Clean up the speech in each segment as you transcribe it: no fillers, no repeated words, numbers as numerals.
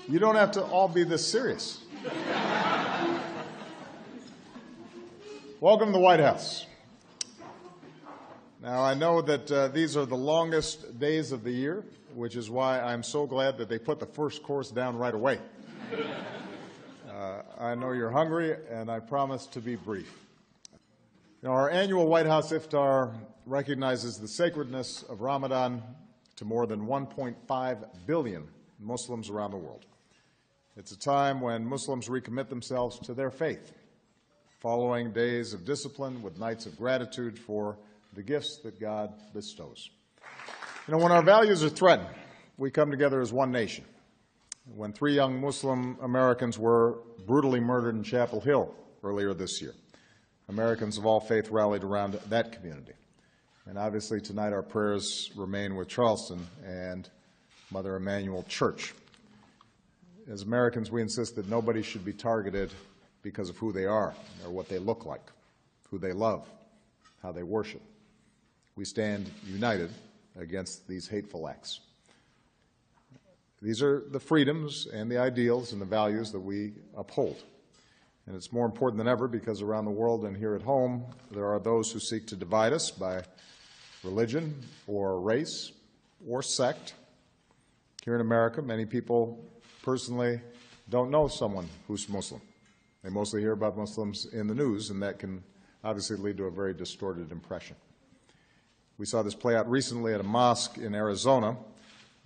You don't have to all be this serious. Welcome to the White House. Now, I know that these are the longest days of the year, which is why I'm so glad that they put the first course down right away. I know you're hungry, and I promise to be brief. Our annual White House Iftar recognizes the sacredness of Ramadan to more than 1.5 billion Muslims around the world. It's a time when Muslims recommit themselves to their faith, following days of discipline with nights of gratitude for the gifts that God bestows. When our values are threatened, we come together as one nation. When 3 young Muslim Americans were brutally murdered in Chapel Hill earlier this year, Americans of all faith rallied around that community. And obviously tonight our prayers remain with Charleston and Mother Emanuel Church. As Americans, we insist that nobody should be targeted because of who they are or what they look like, who they love, how they worship. We stand united against these hateful acts. These are the freedoms and the ideals and the values that we uphold. And it's more important than ever because around the world and here at home, there are those who seek to divide us by religion or race or sect. Here in America, many people personally don't know someone who's Muslim. They mostly hear about Muslims in the news, and that can obviously lead to a very distorted impression. We saw this play out recently at a mosque in Arizona.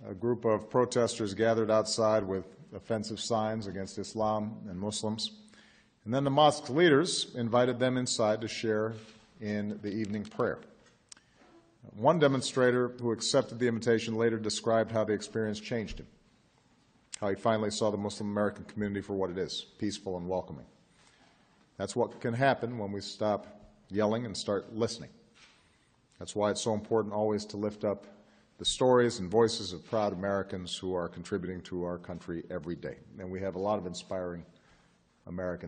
A group of protesters gathered outside with offensive signs against Islam and Muslims. And then the mosque leaders invited them inside to share in the evening prayer. One demonstrator who accepted the invitation later described how the experience changed him, how he finally saw the Muslim American community for what it is, peaceful and welcoming. That's what can happen when we stop yelling and start listening. That's why it's so important always to lift up the stories and voices of proud Americans who are contributing to our country every day. And we have a lot of inspiring Americans.